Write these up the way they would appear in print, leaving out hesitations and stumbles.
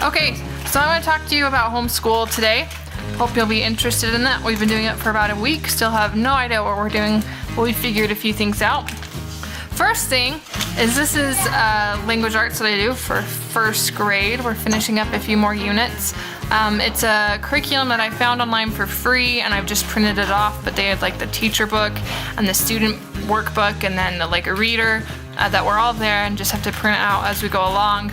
Okay, so I want to talk to you about homeschool today. Hope you'll be interested in that. We've been doing it for about a week. Still have no idea what we're doing, but we figured a few things out. First thing is this is language arts that I do for first grade. We're finishing up a few more units. It's a curriculum that I found online for free, and I've just printed it off, but they had like the teacher book and the student workbook and then like a reader that were all there, and just have to print it out as we go along.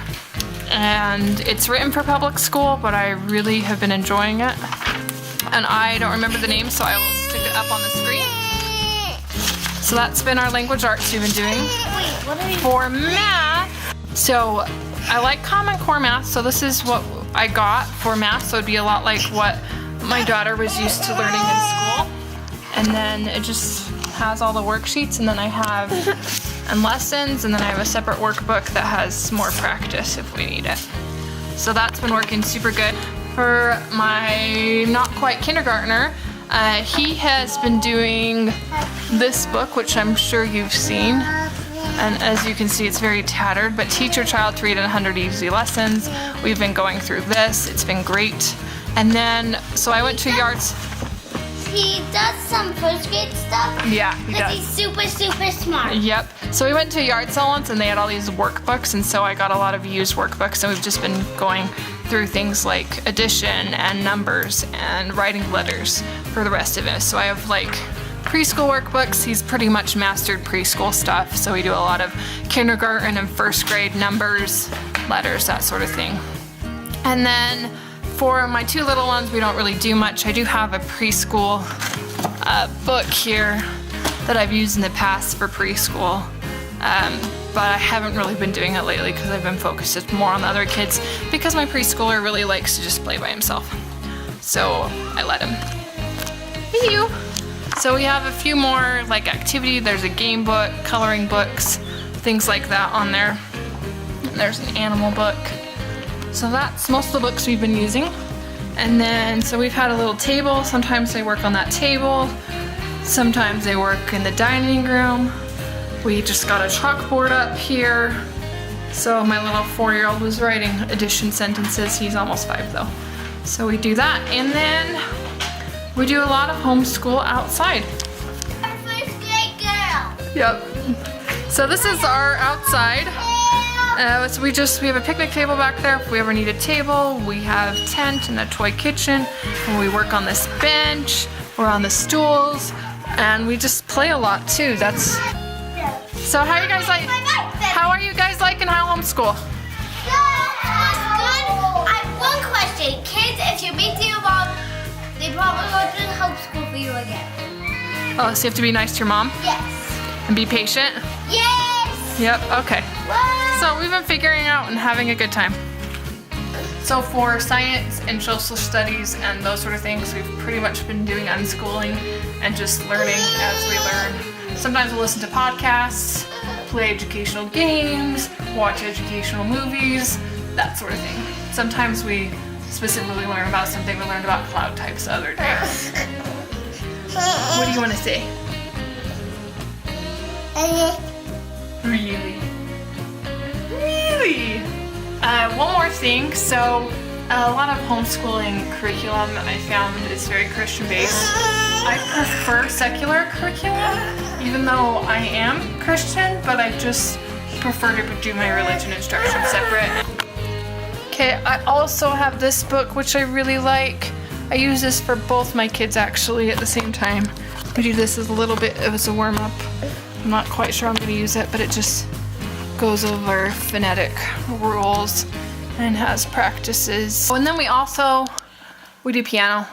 And it's written for public school, but I really have been enjoying it. And I don't remember the name, so I will stick it up on the screen. So that's been our language arts we've been doing. For math, so I like Common Core math, so this is what I got for math, so it'd be a lot like what my daughter was used to learning in school. And then it just has all the worksheets, and then I have and lessons, and then I have a separate workbook that has more practice if we need it. So that's been working super good. For my not quite kindergartner, he has been doing this book, which I'm sure you've seen. And as you can see, it's very tattered, but Teach Your Child to Read in 100 Easy Lessons. We've been going through this. It's been great. And then, so I went to yards. He does some first grade stuff. Yeah, he does. He's super, super smart. Yep. So we went to a yard sale once, and they had all these workbooks, and so I got a lot of used workbooks, and we've just been going through things like addition and numbers and writing letters for the rest of it. So I have like preschool workbooks. He's pretty much mastered preschool stuff, so we do a lot of kindergarten and first grade numbers, letters, that sort of thing. And then for my two little ones, we don't really do much. I do have a preschool book here that I've used in the past for preschool, but I haven't really been doing it lately because I've been focused more on the other kids, because my preschooler really likes to just play by himself. So I let him. Hey you! So we have a few more like activity. There's a game book, coloring books, things like that on there. There's an animal book. So that's most of the books we've been using. And then, so we've had a little table. Sometimes they work on that table. Sometimes they work in the dining room. We just got a chalkboard up here. So my little 4-year-old was writing addition sentences. He's almost 5 though. So we do that. And then we do a lot of homeschool outside. Our first grade girl. Yep. So this is our outside. So we have a picnic table back there if we ever need a table. We have a tent and a toy kitchen, and we work on this bench. We're on the stools, and we just play a lot too. So how are you guys like? How are you guys liking our homeschool? Good. I have one question. Kids, if you meet your mom, they probably go to homeschool for you again. Oh, so you have to be nice to your mom? Yes. And be patient? Yes. Yep, okay. What? So we've been figuring out and having a good time. So for science and social studies and those sort of things, we've pretty much been doing unschooling and just learning as we learn. Sometimes we'll listen to podcasts, play educational games, watch educational movies, that sort of thing. Sometimes we specifically learn about something. We learned about cloud types other days. What do you want to say? Really? Really? One more thing. So a lot of homeschooling curriculum I found is very Christian based. I prefer secular curriculum, even though I am Christian, but I just prefer to do my religion instruction separate. Okay, I also have this book, which I really like. I use this for both my kids actually at the same time. We do this as a little bit as a warm up. I'm not quite sure I'm going to use it, but it just goes over phonetic rules and has practices. Oh, and then we do piano.